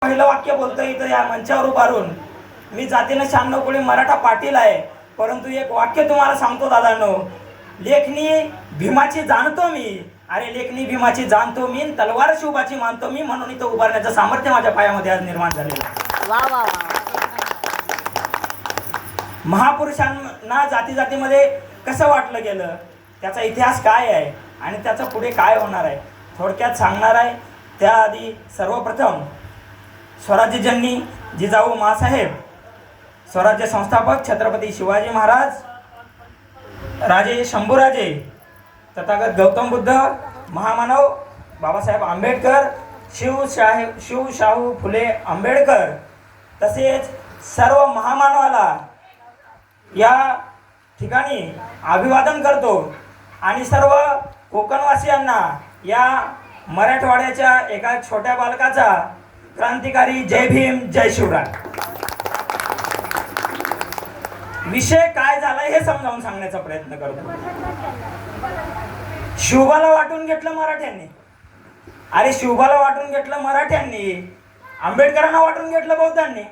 पहिलं वाक्य बोलतो इथं या मंचावर उभारून, मी जातीनं 96 कोळी मराठा पाटील आहे. परंतु एक वाक्य तुम्हाला सांगतो दादांनो, लेखनी भीमाची जाणतो मी. अरे लेखनी भीमाची जाणतो मी, तलवार शिवबाची मानतो मी. म्हणून इथं उभारण्याचं सामर्थ्य माझ्या पायामध्ये आज निर्माण झालेलं. वा वा वा. महापुरुषांना जाती जातीमध्ये कसं वाटलं गेलं, त्याचा इतिहास काय आहे आणि त्याचं पुढे काय होणार आहे थोडक्यात सांगणार आहे. त्याआधी सर्वप्रथम स्वराज्यजननी जिजाऊ माँसाहेब, स्वराज्य संस्थापक छत्रपती शिवाजी महाराज, राजे शंभूराजे, तथागत गौतम बुद्ध, महामानव बाबासाहेब आंबेडकर, शिवशाहू फुले आंबेडकर, तसेच सर्व महामानवाला या ठिकाणी अभिवादन करतो आणि सर्व कोकणवासियांना या मराठवाड्याच्या एका छोट्या बालकाचा क्रांतिकारी जय भीम जय शिवराय. विषय काय झाला हे समजावून सांगण्याचा प्रयत्न करतो. शिवबाला वाटून घेतलं मराठ्यांनी. अरे शिवबाला वाटून घेतलं मराठ्यांनी, आंबेडकरांना वाटून घेतलं बौद्धांनी.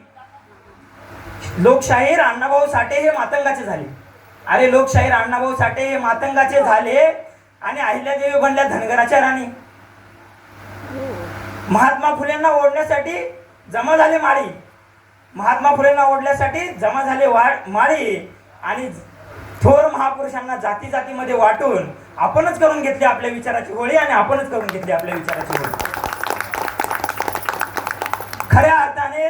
लोकशाहीर अण्णाभाऊ साठे हे मातंगाचे झाले. अरे लोकशाहीर अण्णाभाऊ साठे हे मातंगाचे झाले आणि अहिल्यादेवी बनल्या धनगराच्या राणी. महात्मा फुलेंना ओढण्यासाठी जमा झाले माळी, महात्मा फुलेंना ओढण्यासाठी जमा झाले माळी आणि थोर महापुरुषांना जाती जातीमध्ये वाटून आपणच करून घेतली आपल्या विचाराची होळी आणि आपणच करून घेतली आपल्या विचाराची होळी. खऱ्या अर्थाने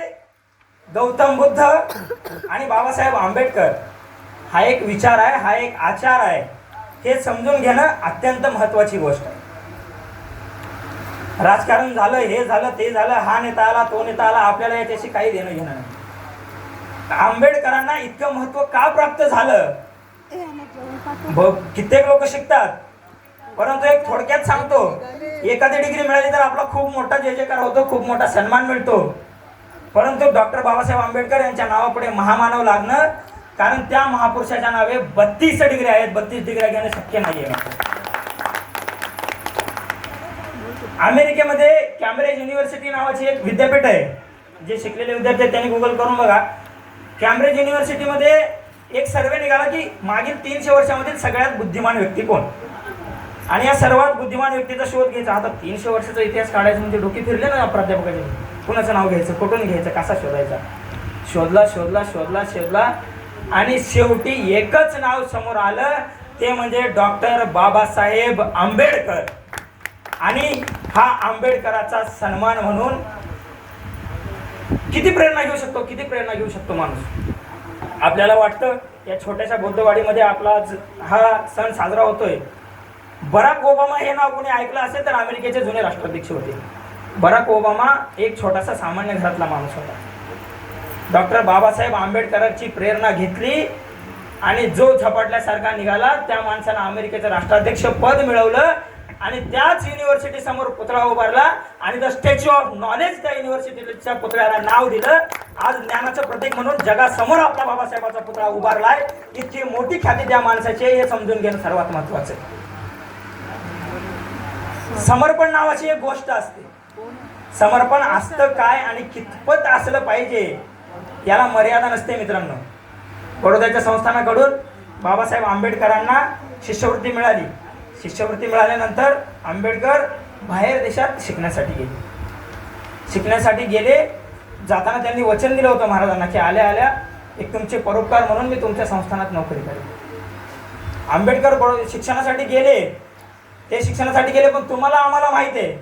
गौतम बुद्ध आणि बाबासाहेब आंबेडकर हा एक विचार आहे, हा एक आचार आहे. हे समजून घेणं अत्यंत महत्त्वाची गोष्ट आहे. राजकारण झालं, हे झालं, ते झालं, हा नेता आला, तो नेता आला, आपल्याला याच्याशी काही देणं घेणं नाही. आंबेडकरांना इतकं महत्त्व का प्राप्त झालं कित्येक लोक शिकतात, परंतु एक थोडक्यात सांगतो. एखादी डिग्री मिळाली तर आपला खूप मोठा जय जयकार होतो, खूप मोठा सन्मान मिळतो. परंतु डॉक्टर बाबासाहेब आंबेडकर यांच्या नावापुढे महामानव लागणं, कारण त्या महापुरुषाच्या नावे 32 डिग्री आहेत. 32 डिग्री घेणं शक्य नाही आहे. अमेरिकेमध्ये कॅम्ब्रिज युनिव्हर्सिटी नावाची एक विद्यापीठ आहे. जे शिकलेले विद्यार्थी आहेत त्यांनी गुगल करून बघा. कॅम्ब्रिज युनिव्हर्सिटीमध्ये एक सर्वे निघाला की मागील 300 वर्षामधील सगळ्यात बुद्धिमान व्यक्ती कोण, आणि या सर्वात बुद्धिमान व्यक्तीचा शोध घ्यायचा. आता 300 वर्षाचा इतिहास काढायचा म्हणजे डोके फिरले ना प्राध्यापकाचे. कुणाचं नाव घ्यायचं, कुठून घ्यायचं, कसा शोधायचा. शोधला आणि शेवटी एकच नाव समोर आलं, ते म्हणजे डॉक्टर बाबासाहेब आंबेडकर. आणि हा आंबेडकराचा सन्मान म्हणून किती प्रेरणा घेऊ शकतो माणूस. आपल्याला वाटतं या छोट्याशा बौद्धवाडीमध्ये आपला हा सण साजरा होतोय. बराक ओबामा हे नाव कोणी ऐकलं असेल तर अमेरिकेचे जुने राष्ट्राध्यक्ष होते. बराक ओबामा एक छोटासा सामान्य घरातला माणूस होता. डॉक्टर बाबासाहेब आंबेडकरांची प्रेरणा घेतली आणि जो झपाटल्यासारखा निघाला, त्या माणसानं अमेरिकेचं राष्ट्राध्यक्ष पद मिळवलं आणि त्याच युनिव्हर्सिटी समोर पुतळा उभारला आणि द स्टॅच्यू ऑफ नॉलेज त्या युनिव्हर्सिटीच्या पुतळ्याला नाव दिलं. आज ज्ञानाचं प्रतीक म्हणून जगासमोर आपला बाबासाहेबांचा पुतळा उभारलाय. इतकी मोठी ख्याती त्या माणसाची, हे समजून घेणं सर्वात महत्वाचं आहे. समर्पण नावाची एक गोष्ट असते. समर्पण असतं काय आणि कितपत असलं पाहिजे याला मर्यादा नसते मित्रांनो. बडोद्याच्या संस्थानाकडून बाबासाहेब आंबेडकरांना शिष्यवृत्ती मिळाली. शिष्यवृत्ती मिळाल्यानंतर आंबेडकर बाहेर देशात शिकण्यासाठी गेले. जाताना त्यांनी वचन दिलं होतं महाराजांना की आल्या आल्या एक तुमचे परोपकार म्हणून मी तुमच्या संस्थानात नोकरी करेन. आंबेडकर शिक्षणासाठी गेले. ते शिक्षणासाठी गेले, पण तुम्हाला आम्हाला माहिती आहे,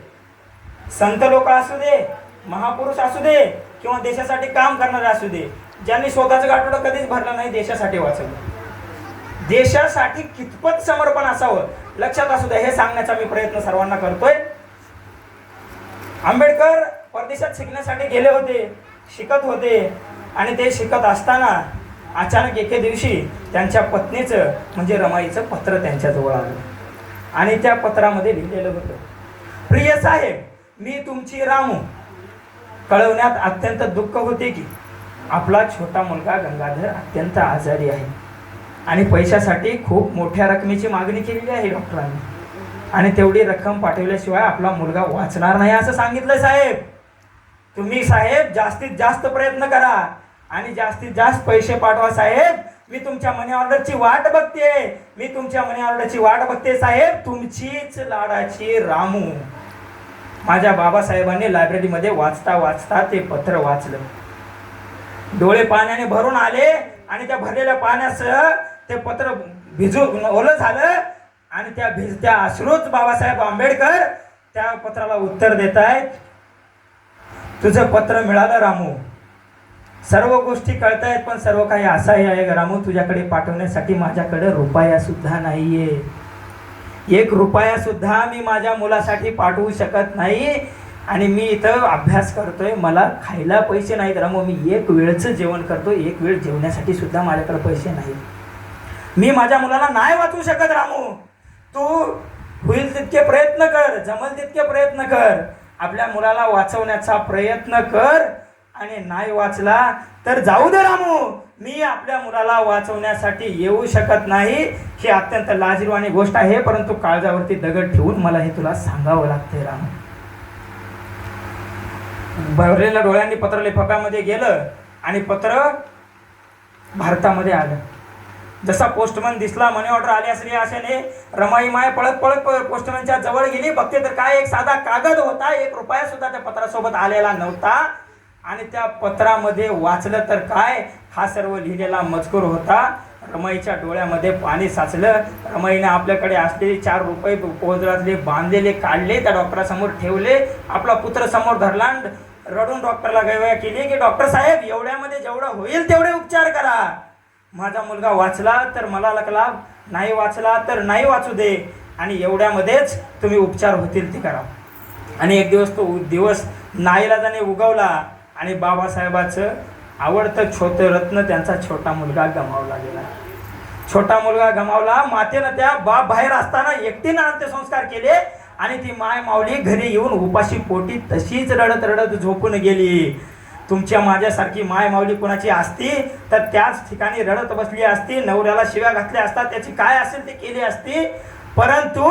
संत लोक असू दे, महापुरुष असू दे किंवा देशासाठी काम करणारे असू दे, ज्यांनी स्वतःचं गाठोडं कधीच भरलं नाही, देशासाठी वाचवलं. देशासाठी कितपत समर्पण असावं लक्षात असू द्या, हे सांगण्याचा मी प्रयत्न सर्वांना करतोय. आंबेडकर परदेशात शिकण्यासाठी गेले होते, शिकत होते आणि ते शिकत असताना अचानक एके दिवशी त्यांच्या पत्नीचं म्हणजे रमाईचं पत्र त्यांच्याजवळ आलं आणि त्या पत्रामध्ये लिहिलेलं होतं, प्रिय साहेब, मी तुमची रामू. कळवण्यात अत्यंत दुःख होते की आपला छोटा मुलगा गंगाधर अत्यंत आजारी आहे आणि पैशासाठी खूप मोठ्या रकमेची मागणी केलेली आहे डॉक्टरांनी. आणि तेवढी रक्कम पाठवल्याशिवाय आपला मुलगा वाचणार नाही असं सांगितलं साहेब. तुम्ही साहेब जास्तीत जास्त प्रयत्न करा आणि जास्तीत जास्त पैसे पाठवा साहेब. मी तुमच्या मनी ऑर्डरची वाट बघते, मी तुमच्या मनी ऑर्डरची वाट बघते साहेब. तुमचीच लाडाची रामू. माझ्या बाबासाहेबांनी लायब्ररीमध्ये वाचता वाचता ते पत्र वाचलं. डोळे पाण्याने भरून आले आणि त्या भरलेल्या पाण्यासह ते पत्र भिजून ओलं झालं आणि त्या भिजत्या अश्रूच बाबासाहेब आंबेडकर त्या पत्राला उत्तर देत आहेत. तुझं पत्र मिळालं रामू, सर्व गोष्टी कळतायत, पण सर्व काही असंही आहे रामू, तुझ्याकडे पाठवण्यासाठी माझ्याकडे रुपया सुद्धा नाहीये. 1 रुपया सुद्धा मी माझ्या मुलासाठी पाठवू शकत नाही आणि मी इथं अभ्यास करतोय, मला खायला पैसे नाहीत रामू. मी 1 वेळचं जेवण करतो, 1 वेळ जेवण्यासाठी सुद्धा माझ्याकडे पैसे नाहीत. मी माझ्या मुलाला नाही वाचवू शकत रामू. तू होईल तितके प्रयत्न कर, जमल तितके प्रयत्न कर, आपल्या मुलाला वाचवण्याचा प्रयत्न कर आणि नाही वाचला तर जाऊ दे रामू. मी आपल्या मुलाला वाचवण्यासाठी येऊ शकत नाही. ही अत्यंत लाजिरवाणी गोष्ट आहे, परंतु काळजावरती दगड ठेवून मला हे तुला सांगावं लागतंय रामू. भरलेल्या डोळ्यांनी पत्र लिफाफ्यामध्ये गेलं आणि पत्र भारतामध्ये आलं. जसा पोस्टमन दिसला, मनी ऑर्डर आली असली आशेने रमाई माय पळत पळत पोस्टमनच्या जवळ गेली. बघते तर काय, एक साधा कागद होता, 1 रुपया सुद्धा त्या पत्रासोबत आलेला नव्हता. आणि त्या पत्रामध्ये वाचलं तर काय, हा सर्व लिहिलेला मजकूर होता. रमाईच्या डोळ्यामध्ये पाणी साचलं. रमाईने आपल्याकडे असलेले 4 रुपये पोहोचले, बांधलेले, काढले, त्या डॉक्टरासमोर ठेवले, आपला पुत्र समोर धरला, रडून डॉक्टरला गैवया केली की डॉक्टर साहेब, एवढ्यामध्ये जेवढं होईल तेवढे उपचार करा. माझा मुलगा वाचला तर मला लाभ, नाही वाचला तर नाही वाचू दे, आणि एवढ्यामध्येच तुम्ही उपचार होतील ते करा. आणि एक दिवस तो दिवस नाईलाजाने उगवला आणि बाबासाहेबाचं आवडतं छोटं रत्न, त्यांचा छोटा मुलगा गमावला गेला. छोटा मुलगा गमावला. मातेनं त्या बाप बाहेर असताना एकटीनं अंत्यसंस्कार केले आणि ती माय माऊली घरी येऊन उपाशी पोटी तशीच रडत रडत झोपून गेली. तुमच्या माझ्यासारखी माय माऊली कोणाची असती तर त्याच ठिकाणी रडत बसली असती, नवऱ्याला शिव्या घातल्या असतात, त्याची काय असेल ते केली असती. परंतु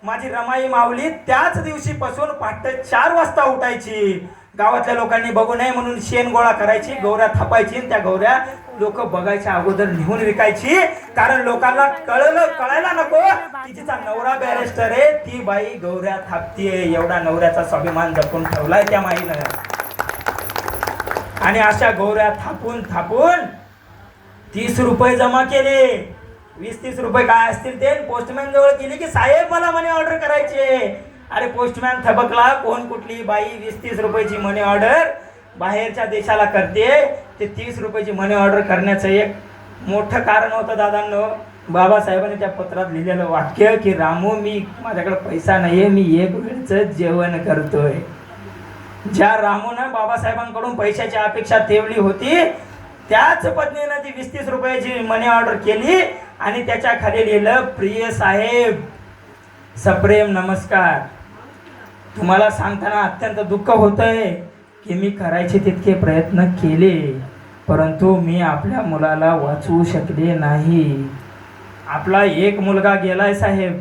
माझी रमाई माऊली त्याच दिवशीपासून पहाटे 4 वाजता उठायची. गावातल्या लोकांनी बघू नये म्हणून शेण गोळा करायची, गौऱ्या थापायची, त्या गौऱ्या लोक बघायच्या अगोदर निघून विकायची. कारण लोकांना कळायला नको की तिचा नवरा बॅरिस्टर आहे, ती बाई गौऱ्या थापतीये. एवढा नवऱ्याचा स्वाभिमान जपून ठेवलाय त्या माईनं. आणि अशा गौऱ्या थापून थापून 30 रुपये जमा केले. 20-30 रुपये काय असतील ते पोस्टमॅन जवळ गेली की साहेब मला मनी ऑर्डर करायचे. अरे पोस्टमॅन थबकला, कोण कुठली बाई 20-30 रुपयाची मनी ऑर्डर बाहेरच्या देशाला करते. ते 30 रुपयाची मनी ऑर्डर करण्याचं एक मोठं कारण होतं दादांनो. बाबासाहेबांनी त्या पत्रात लिहिलेलं वाक्य की रामू, मी माझ्याकडे पैसा नाहीये, मी 1 वेळचं जेवण करतोय. ज्या रामूनं बाबासाहेबांकडून पैशाची अपेक्षा ठेवली होती त्याच पत्नीनं ती 20-30 रुपयाची मनी ऑर्डर केली आणि त्याच्या खाली लिहिलं, प्रिय साहेब, सप्रेम नमस्कार. तुम्हाला सांगताना अत्यंत दुःख होतंय की मी करायचे तितके प्रयत्न केले, परंतु मी आपल्या मुलाला वाचवू शकले नाही. आपला 1 मुलगा गेलाय साहेब.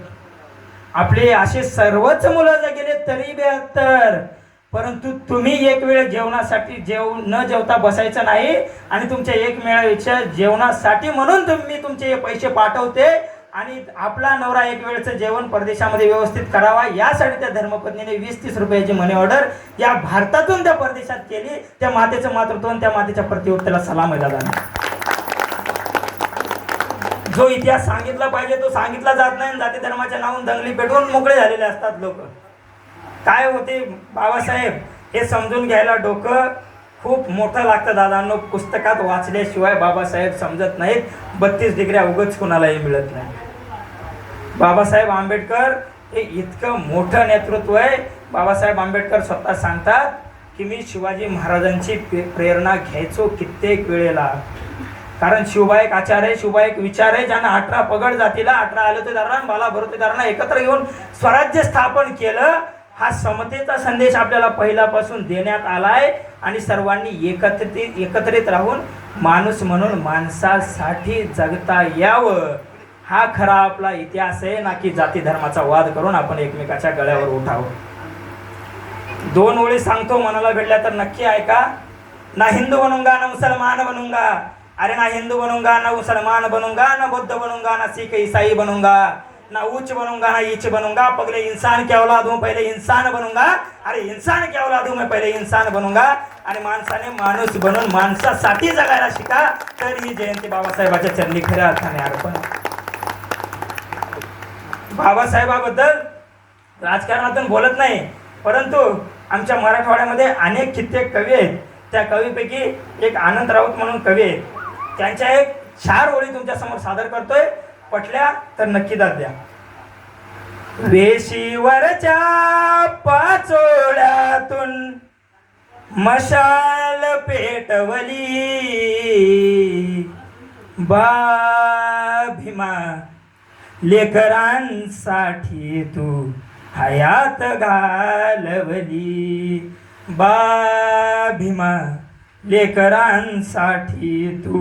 आपले असे सर्वच मुलं जर गेले तरी 72, परंतु तुम्ही 1 वेळ जेवणासाठी न जेवता बसायचं नाही. आणि तुमच्या 1 वेळेच्या जेवणासाठी म्हणून मी तुमचे हे पैसे पाठवते आणि आपला नवरा 1 वेळचं जेवण परदेशामध्ये व्यवस्थित करावा, यासाठी त्या धर्मपत्नीने 20-30 रुपयाची मनी ऑर्डर या भारतातून त्या परदेशात केली. त्या मातेचं मातृत्व आणि त्या मातेच्या प्रतिवत्तेला सलाम आहे दादा. जो इतिहास सांगितला पाहिजे तो सांगितला जात नाही. जाती धर्माच्या नावाने दंगली पेटवून मोकळे झालेले असतात लोक. काय होते बाबासाहेब हे समजून घ्यायला डोकं खूप मोठं लागतं दादांनो. पुस्तकात वाचल्याशिवाय बाबासाहेब समजत नाहीत. 32 डिग्र्या उगच कुणालाही मिळत नाही. बाबासाहेब आंबेडकर हे इतकं मोठं नेतृत्व आहे. बाबासाहेब आंबेडकर स्वतः सांगतात की मी शिवाजी महाराजांची प्रेरणा घ्यायचो कित्येक वेळेला. कारण शिवबा एक आचार आहे, शिवबा एक विचार आहे, ज्यानं 18 पगड जातीला, 18 आलोतेदारांना, बाला भरोतेदारांना एकत्र घेऊन स्वराज्य स्थापन केलं. हा समतेचा संदेश आपल्याला पहिल्यापासून देण्यात आलाय आणि सर्वांनी एकत्रित राहून माणूस म्हणून माणसासाठी जगता यावं, हा खरा आपला इतिहास आहे. ना की जाती धर्माचा वाद करून आपण एकमेकाच्या गळ्यावर उठावं. 2 ओळी सांगतो, मनाला भिडल्या तर नक्की ऐका. ना हिंदू बनूंगा ना मुसलमान बनूंगा, अरे ना हिंदू बनूंगा ना मुसलमान बनूंगा, ना बुद्ध बनूंगा ना सिख ईसाई बनूंगा, ना ऊंच बनूंगा ना नीच बनूंगा, पगले इंसान की औलाद हूं पहले इंसान बनूंगा, अरे इंसान की औलाद हूं मैं पहले इंसान बनूंगा. आणि माणसाने माणूस बनून माणसासाठी जगायला शिका, तर ही जयंती बाबासाहेबाच्या चरणी खऱ्या अर्थाने अर्पण. बाबासाहेबाबद्दल राजकारणातून बोलत नाही, परंतु आमच्या मराठवाड्यामध्ये अनेक कित्येक कवी आहेत. त्या कवीपैकी एक आनंद राऊत म्हणून कवी आहेत. त्यांच्या एक 4 ओळी तुमच्या समोर सादर करतोय. पटल्या तर नक्की दाद द्या. वेशीवरच्या पाचोळ्यातून मशाल पेटवली, बा भीमा लेकरांसाठी तू हयात घालवली, बा भीमा लेकरांसाठी तू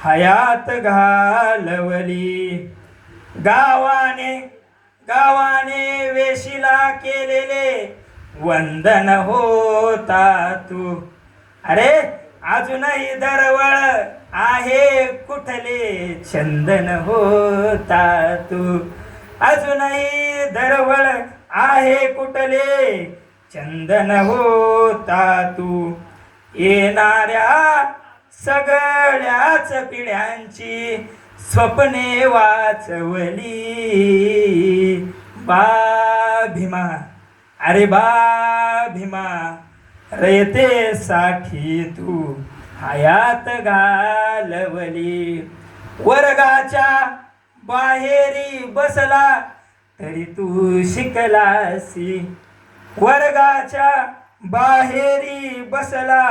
हयात घालवली. गावाने गावाने वेशीला केलेले वंदन होता तू, अरे अजूनही दरवळ आहे कुठले चंदन होता तू, अजूनही दरवळ आहे कुठले चंदन होता तू. येणाऱ्या सगळ्याच पिढ्यांची स्वप्ने वाचवली, बा भीमा, अरे बा भीमा रयतेसाठी तू हयात घालवली. वर्गाच्या बाहेरी बसला तरी तू शिकलासी, वर्गाच्या बाहेरी बसला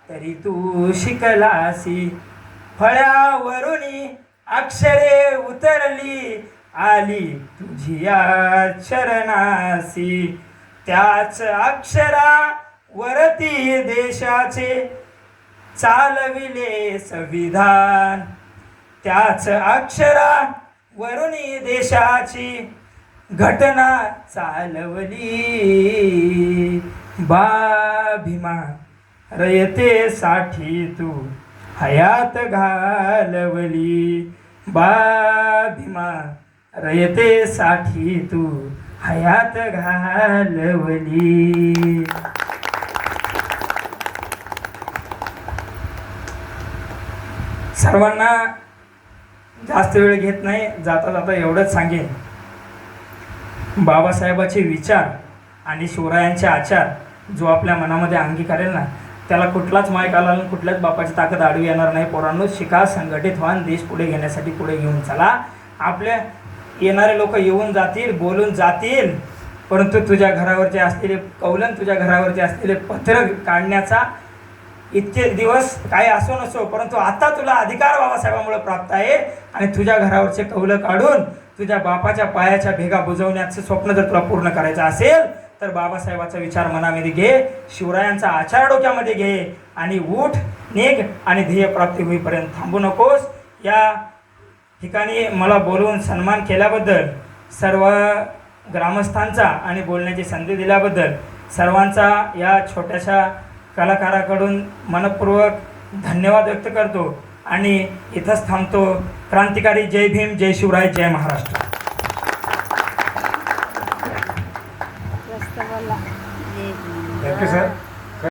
तरी तू शिकलासी. फळ्यावरून अक्षरे उतरली आली तुझिया चरणासी, त्याच अक्षरावरती देशाचे चालविले संविधान, त्याच अक्षरावरून देशाची घटना चालवली, बा भीमा रयतेसाठी तू हयात घालवली, बा भीमा रयतेसाठी तू हयात घालवली. सर्वांना जास्त वेळ घेत नाही, जाता जाता एवढंच सांगेन, बाबासाहेबाचे विचार आणि शिवरायांचे आचार जो आपल्या मनामध्ये अंगीकारेल ना, त्याला कुठलाच मायक आला आणि कुठल्याच बापाची ताकद आडवी येणार नाही. पोरांनो, शिका, संघटित व्हा, देश पुढे घेण्यासाठी पुढे घेऊन चला. आपल्या येणारे लोक येऊन जातील, बोलून जातील, परंतु तुझ्या घरावरचे असलेले कौलन, तुझ्या घरावरचे असलेले पत्र काढण्याचा इतके दिवस काही असो नसो, परंतु आता तुला अधिकार बाबासाहेबांमुळे प्राप्त आहे. आणि तुझ्या घरावरचे कौलं काढून तुझ्या बापाच्या पायाच्या भेगा बुजवण्याचं स्वप्न जर तुला पूर्ण करायचं असेल तर बाबासाहेबाचा विचार मनामध्ये घे, शिवरायांचा आचार डोक्यामध्ये घे आणि उठ, निघ आणि ध्येयप्राप्ती होईपर्यंत थांबू नकोस. या ठिकाणी मला बोलवून सन्मान केल्याबद्दल, सर्व ग्रामस्थांचा आणि बोलण्याची संधी दिल्याबद्दल सर्वांचा या छोट्याशा कलाकाराकडून मनपूर्वक धन्यवाद व्यक्त करतो आणि इथंच थांबतो. क्रांतिकारी जय भीम, जय शिवराय, जय महाराष्ट्र.